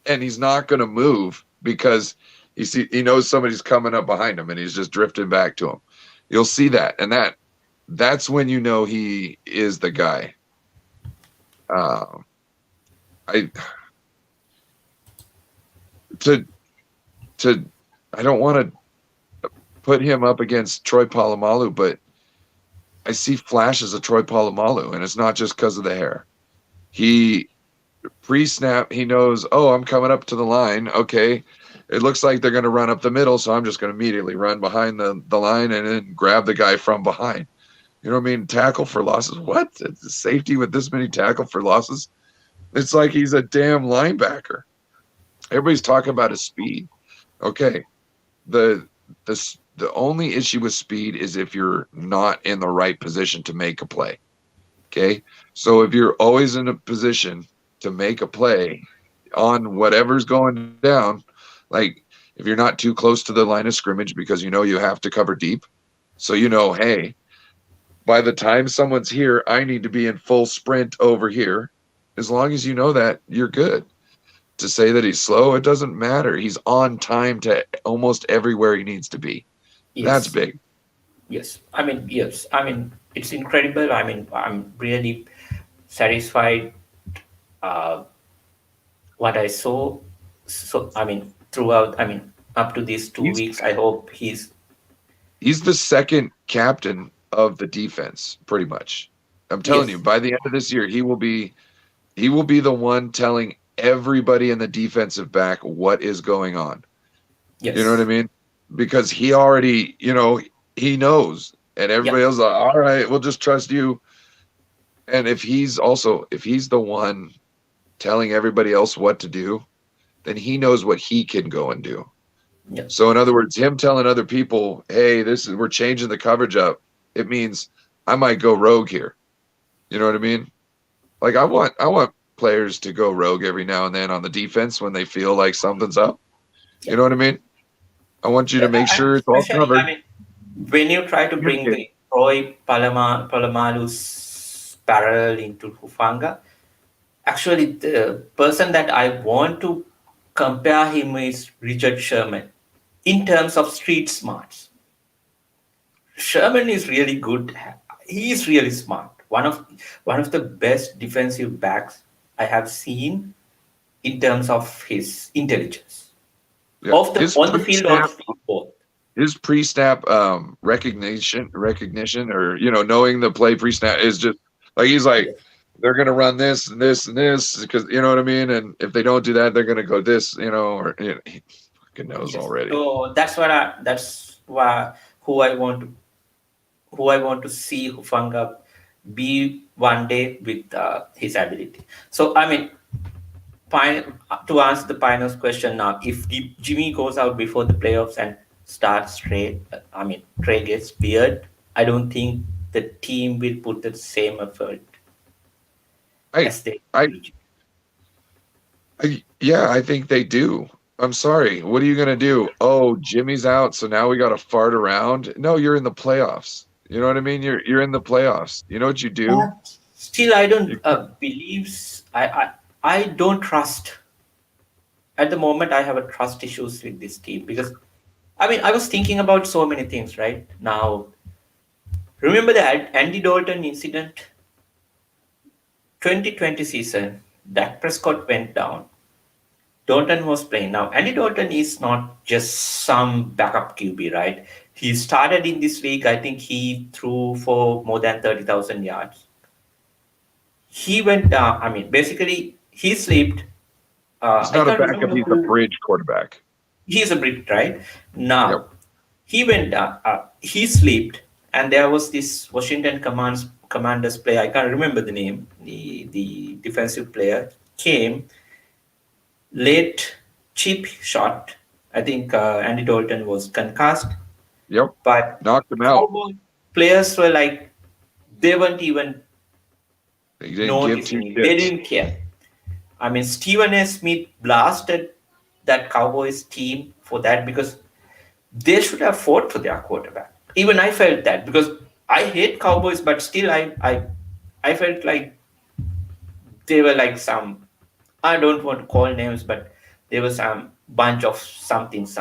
and he's not going to move because he knows somebody's coming up behind him and he's just drifting back to him. You'll see that, and that's when you know he is the guy. I to to I don't want to put him up against Troy Polamalu, but I see flashes of Troy Polamalu, and it's not just because of the hair. He pre-snap, he knows, oh, I'm coming up to the line. Okay, it looks like they're going to run up the middle, so I'm just going to immediately run behind the line and then grab the guy from behind. You know what I mean? Tackle for losses. What? It's safety with this many tackle for losses? It's like he's a damn linebacker. Everybody's talking about his speed. Okay, the the only issue with speed is if you're not in the right position to make a play. Okay, so if you're always in a position to make a play on whatever's going down, like if you're not too close to the line of scrimmage because you know you have to cover deep, so you know, hey, by the time someone's here, I need to be in full sprint over here. As long as you know that, you're good. To say that he's slow, it doesn't matter. He's on time to almost everywhere he needs to be. That's Yes, big. yes. I mean, yes. I mean, it's incredible. I mean, I'm really satisfied uh, what I saw. So, I mean, throughout, I mean, up to these two He's weeks, I hope he's he's the second captain of the defense, pretty much. I'm telling you, yes, by the end of this year, he will be the one telling everybody in the defensive back what is going on. You know what I yes, mean? Because he already, he knows, and yeah, everybody else is like, all right, we'll just trust you. And if he's the one telling everybody else what to do, then he knows what he can go and do. yeah. So in other words, him telling other people, "Hey, we're changing the coverage up," it means I might go rogue here. You know what I mean? Like I want players to go rogue every now and then on the defense when they feel like something's up. You Yeah. know what I mean? I want you to make And sure it's all especially, I covered. mean, when you try to bring the Roy Palamalu's parallel into Hufanga, actually, the person that I want to compare him is Richard Sherman in terms of street smarts. Sherman is really good. He is really smart. One of the best defensive backs I have seen in terms of his intelligence, Yeah, off the on the field, off the field, both. his pre-snap recognition, or knowing the play pre-snap is just like he's like, Yes, they're gonna run this and this and this because you know what I mean. And if they don't do that, they're gonna go this, or he fucking knows yes. already. So that's why who I want to who I want to see Hufanga be one day with his ability. So I mean, to answer the Pioneers question now, if Jimmy goes out before the playoffs and starts Trey, Trey gets weird, I don't think the team will put the same effort I, as they I, usually. yeah, I think they do. I'm sorry. What are you gonna do? Oh, Jimmy's out, so now we got to fart around. No, you're in the playoffs. You know what I mean? You're in the playoffs. You know what you do? But still, I don't You, believe. I don't trust. At the moment, I have a trust issues with this team because I was thinking about so many things right now. Remember that Andy Dalton incident, 2020 season. Dak Prescott went down. Dalton was playing. Now, Andy Dalton is not just some backup QB, right? He started in this league. I think he threw for more than 30,000 yards. He went down. Basically, he slipped. he's I not a can't backup. remember He's a who. bridge quarterback. He's a Brit, right? Yep. Now, he went down. He slipped, and there was this Washington Commanders player. I can't remember the name. The defensive player came late, cheap shot. I think Andy Dalton was concussed, Yep. but Knocked him out. Cowboy players were like they weren't even He didn't give two noticing it. They shits. didn't care. Stephen A. Smith blasted that Cowboys team for that because they should have fought for their quarterback. Even I felt that because I hate Cowboys, but still I felt like they were like some, I don't want to call names, but there was some bunch of somethings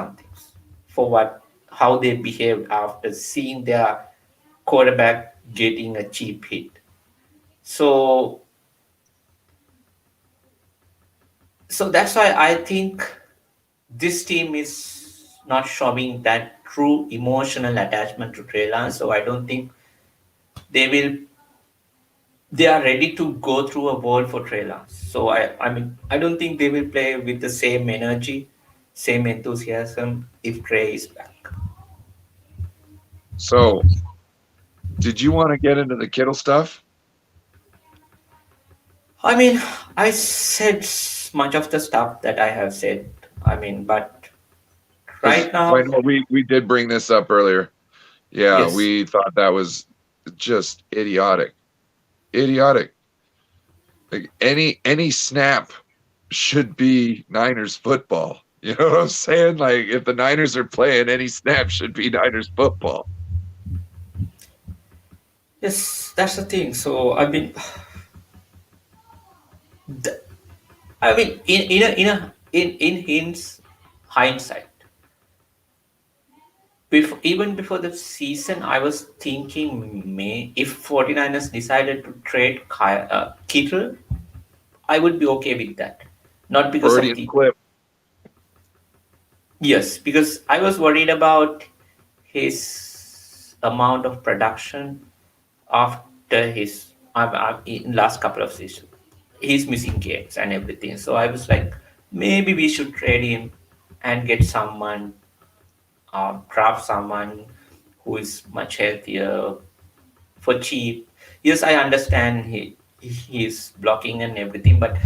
for what how they behaved after seeing their quarterback getting a cheap hit. So so that's why I think this team is not showing that true emotional attachment to Trey Lance. So I don't think they will they are ready to go through a wall for Trey Lance. So I don't think they will play with the same energy, same enthusiasm if Trey is back. So, did you want to get into the Kittle stuff? I mean, I said much of the stuff that I have said. But Because right I now, know we did bring this up earlier. Yeah, yes, we thought that was just idiotic. Idiotic. Like any snap should be Niners football. You know what I'm saying? Like if the Niners are playing, any snap should be Niners football. yes, that's the thing. So th- in hindsight, even before the season, I was thinking, May if 49ers decided to trade Kittle, I would be okay with that. Not because of Freudian the slip. yes, because I was worried about his amount of production after his in last couple of seasons. He's missing games and everything. So I was like, maybe we should trade him and get someone, draft someone who is much healthier for cheap. Yes, I understand he's blocking and everything, but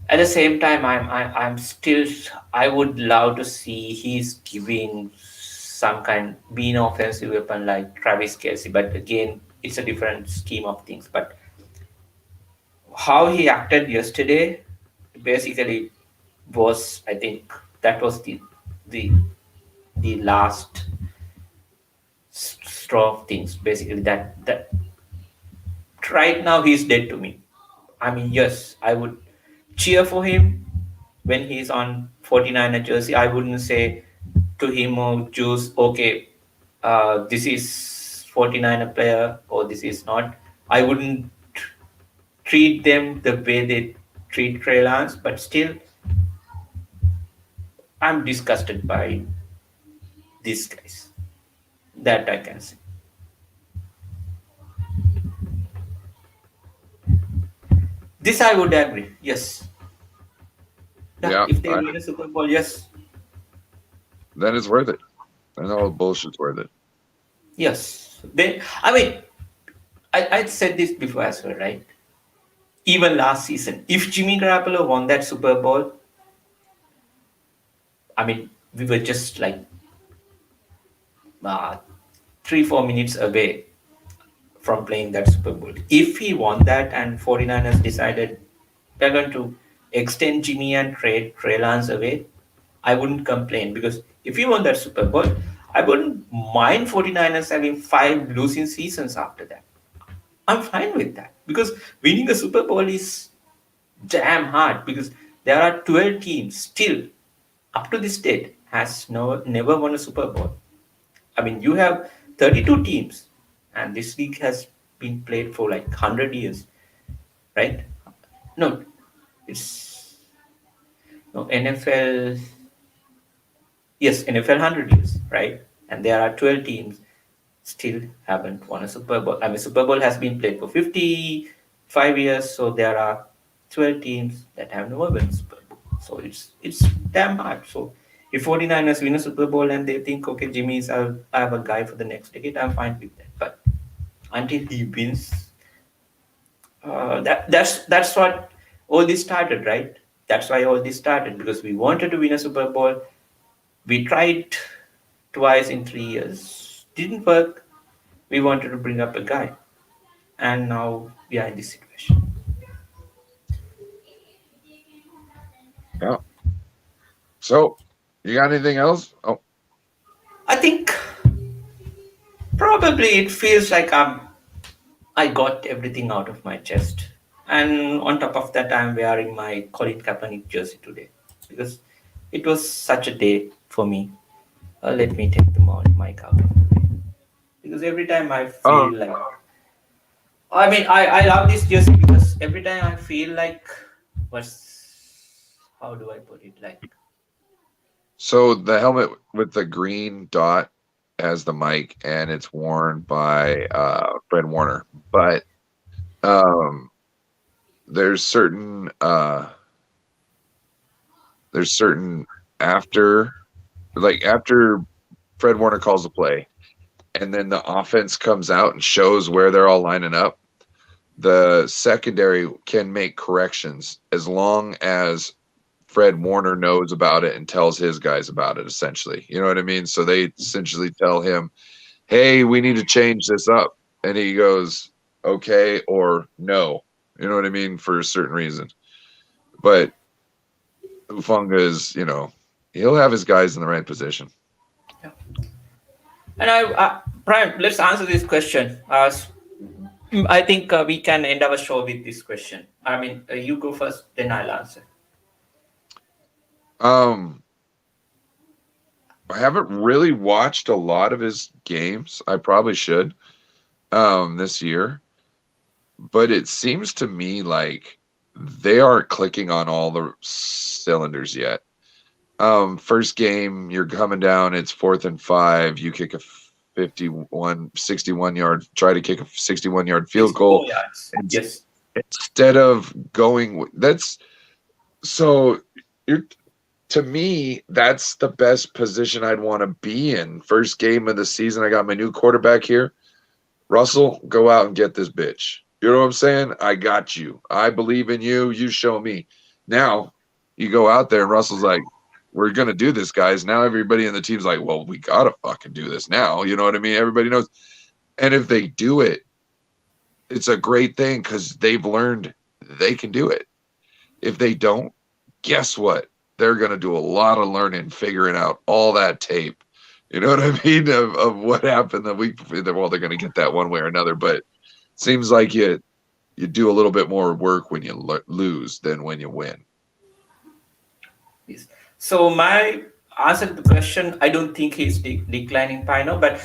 at the same time, I'm still I would love to see he's giving some kind being offensive weapon like Travis Kelsey, but again, it's a different scheme of things. But how he acted yesterday, basically, was I think that was the the last straw of things. Basically, that right now he's dead to me. Yes, I would cheer for him when he's on 49er jersey. I wouldn't say to him or Juice, okay, this is 49er player or this is not. I wouldn't treat them the way they treat Trey Lance, but still, I'm disgusted by these guys. That I can say. This I would agree. Yes. Yeah, Yeah, if they win a Super Bowl, yes. then it's worth it. And all the bullshit's worth it. Yes. I said this before as well, right? Even last season, if Jimmy Garoppolo won that Super Bowl, we were just like uh, 3 4 minutes away from playing that Super Bowl. If he won that and 49ers decided they're going to extend Jimmy and trade Trey Lance away, I wouldn't complain because if he won that Super Bowl, I wouldn't mind 49ers having 5 losing seasons after that. I'm fine with that because winning a Super Bowl is damn hard because there are 12 teams still up to this date has never won a Super Bowl. I mean, you have 32 teams, and this league has been played for like 100 years, right? No, it's no NFL. Yes, NFL 100 years, right? And there are 12 teams still haven't won a Super Bowl. I mean, Super Bowl has been played for 55 years, so there are 12 teams that have never won a Super Bowl. So it's damn hard. So if 49ers win a Super Bowl and they think, okay, Jimmy's, I have a guy for the next decade, I'm fine with that. But until he wins, that's what all this started, right? That's why all this started because we wanted to win a Super Bowl. We tried twice in 3 years, didn't work. We wanted to bring up a guy, and now we are in this situation. Yeah. So, you got anything else? Oh, I think probably it feels like I got everything out of my chest, and on top of that, I'm wearing my Colin Kaepernick jersey today because it was such a day for me. Let me take the mic out of the way because every time I uh, feel like I mean I love this jersey because every time I feel like what's how do I put it like so the helmet with the green dot as the mic, and it's worn by Fred Warner. But um, there's certain there's certain after after Fred Warner calls the play, and then the offense comes out and shows where they're all lining up. The secondary can make corrections as long as Fred Warner knows about it and tells his guys about it, essentially. You know what I mean? So they essentially tell him, hey, we need to change this up. And he goes, okay, or no. You know what I mean? For a certain reason. But Ufunga is, he'll have his guys in the right position. yeah. And Brian, let's answer this question. I think we can end our show with this question. I mean, you go first, then I'll answer. Um, I haven't really watched a lot of his games. I probably should this year. But it seems to me like they aren't clicking on all the cylinders yet. First game, you're coming down, it's 4th and 5. You kick a 61 yard, try to kick a 61-yard field goal. 64 yards. And Yes. instead of going, that's so you're to me, that's the best position I'd want to be in. First game of the season, I got my new quarterback here. Russell, go out and get this bitch. You know what I'm saying? I got you. I believe in you. You show me. Now, you go out there and Russell's like, we're going to do this, guys. Now everybody in the team's like, well, we got to fucking do this now. You know what I mean? Everybody knows. And if they do it, it's a great thing because they've learned they can do it. If they don't, guess what? They're going to do a lot of learning, figuring out all that tape. You know what I mean? Of what happened the week before. Well, they're going to get that one way or another, but it seems like you do a little bit more work when you lose than when you win. Yes. So my answer to the question, I don't think he's declining by now, but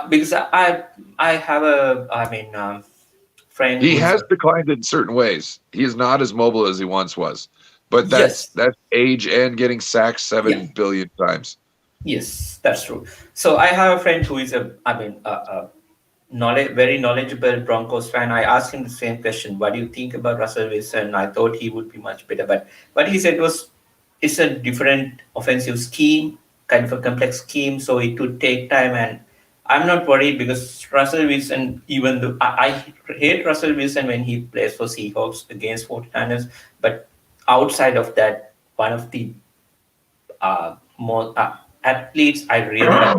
because I have a friend He who's has declined in certain ways. He is not as mobile as he once was, but that's yes, age and getting sacked yeah, 7 billion times. yes, that's true. So I have a friend who is very knowledgeable Broncos fan. I asked him the same question. What do you think about Russell Wilson? I thought he would be much better, but what he said was it's a different offensive scheme, kind of a complex scheme, so it would take time. And I'm not worried because Russell Wilson, even though I hate Russell Wilson when he plays for Seahawks against 49ers, but outside of that, one of the more athletes I really like.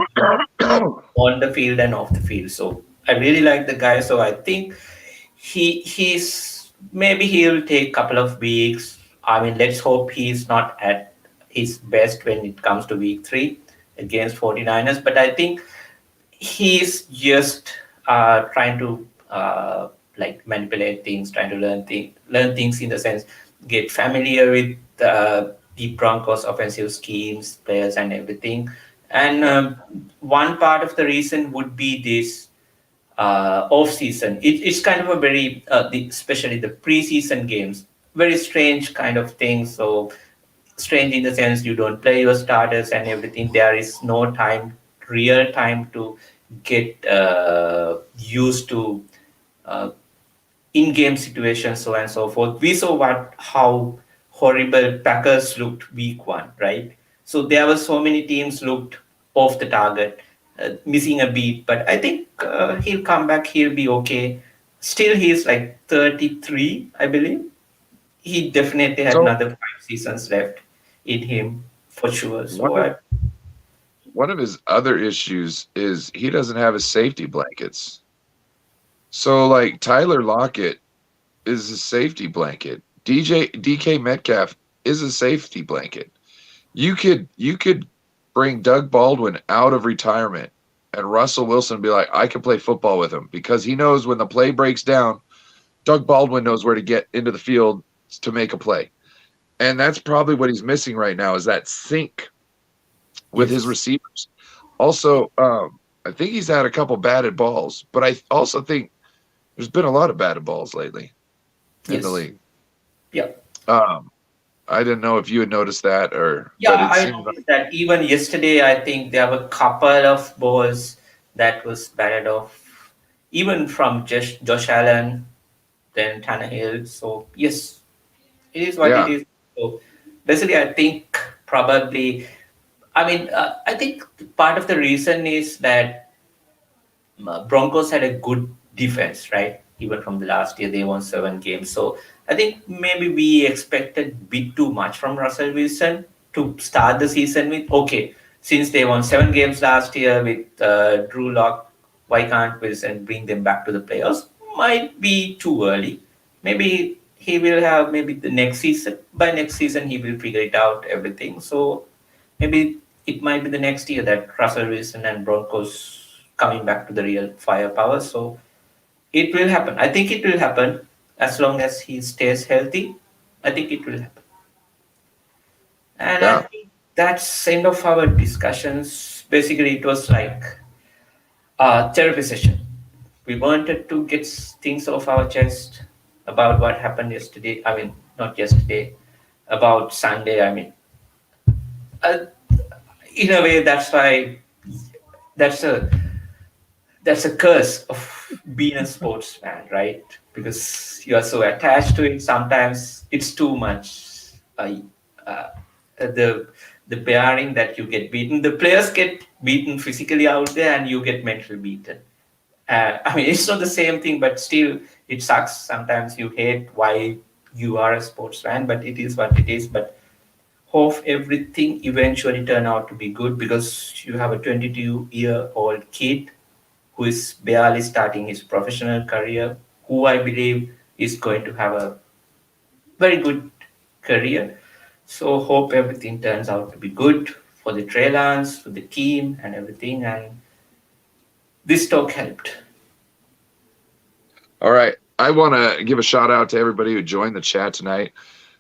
on the field and off the field. So I really like the guy. So I think he's maybe he'll take a couple of weeks. I mean, let's hope he's not at his best when it comes to week 3 against 49ers. But I think he's just trying to like manipulate things, trying to learn things in the sense, get familiar with the Broncos offensive schemes, players, and everything. And one part of the reason would be this off season. It's kind of a very, especially the preseason games, very strange kind of thing. So strange in the sense you don't play your starters and everything. There is no time, real time to get used to uh, in-game situations, so on and so forth. We saw how horrible Packers looked week 1, right? So there were so many teams looked off the target, missing a beat. But I think he'll come back. He'll be okay. Still, he's like 33, I believe. He definitely had So another 5 seasons left in him for sure. one So of one of his other issues is he doesn't have his safety blankets. So like Tyler Lockett is a safety blanket. DK Metcalf is a safety blanket. You could bring Doug Baldwin out of retirement and Russell Wilson be like, I can play football with him because he knows when the play breaks down, Doug Baldwin knows where to get into the field to make a play. And that's probably what he's missing right now is that sync with his yes, receivers. Also, I think he's had a couple batted balls, but I also think there's been a lot of batted balls lately in the yes, league. yeah. Um, I didn't know if you had noticed that Yeah, but it I seems like noticed that even yesterday, I think there were a couple of balls that was batted off, even from Josh Allen, then Tannehill. So yes, it is what it yeah. is. So basically, I think probably, I mean, I think part of the reason is that Broncos had a good defense, right? Even from the last year, they won 7 games. So I think maybe we expected a bit too much from Russell Wilson to start the season with. Okay, since they won 7 games last year with Drew Lock, why can't Wilson bring them back to the playoffs? Might be too early. Maybe he will have maybe the next season. By next season, he will figure it out everything. So maybe it might be the next year that Russell Wilson and Broncos coming back to the real firepower. So it will happen. I think it will happen as long as he stays healthy. I think it will happen. And I Yeah. think that's end of our discussions. Basically, it was like a therapy session. We wanted to get things off our chest about what happened yesterday. I mean, not yesterday, about Sunday. I mean, uh, in a way, that's a that's a curse of being a sportsman, right? Because you are so attached to it. Sometimes it's too much. Uh, the the bearing that you get beaten, the players get beaten physically out there, and you get mentally beaten. I mean, it's not the same thing, but still, it sucks. Sometimes you hate why you are a sportsman, but it is what it is. But hope everything eventually turn out to be good because you have a 22-year-old kid who is barely starting his professional career, who I believe is going to have a very good career. So hope everything turns out to be good for the Trailers, for the team, and everything. And this talk helped. All right. I want to give a shout out to everybody who joined the chat tonight.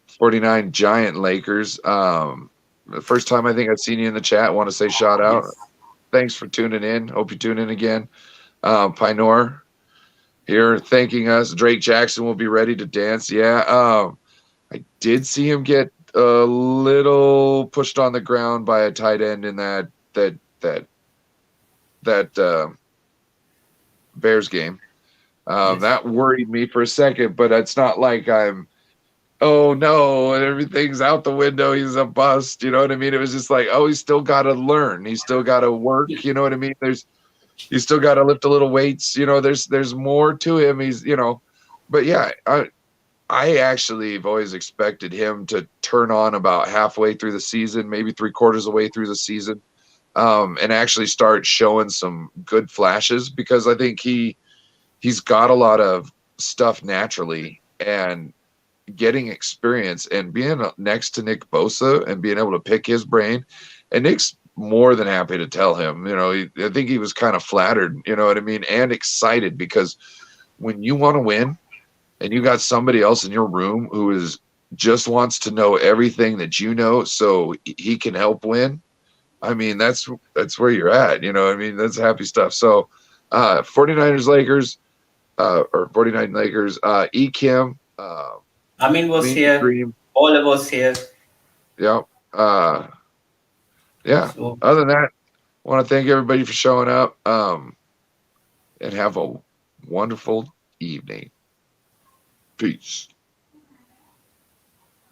49 Giant Lakers. The first time I think I've seen you in the chat. Want to say shout out. Yes, Thanks for tuning in. Hope you tune in again. Pinor here thanking us. Drake Jackson will be ready to dance. Yeah. I did see him get a little pushed on the ground by a tight end in that Bears game. yes, That worried me for a second, but it's not like I'm, oh no, and everything's out the window. He's a bust. You know what I mean? It was just like, oh, he's still got to learn. He's still got to work. You know what I mean? You still got to lift a little weights. There's more to him. But yeah, I actually have always expected him to turn on about halfway through the season, maybe 3/4 of the way through the season. and actually start showing some good flashes, because I think he's got a lot of stuff naturally, and getting experience and being next to Nick Bosa and being able to pick his brain. And Nick's more than happy to tell him, I think he was kind of flattered, you know what I mean, and excited, because when you want to win and you got somebody else in your room who is just wants to know everything that you know so he can help win. I mean, that's where you're at, I mean, that's happy stuff. So 49ers Lakers, or 49 Lakers, Kim, Amin was Clean here. Dream. Paula was here. Yep. Yeah. So Other than that, I want to thank everybody for showing up. And have a wonderful evening. Peace.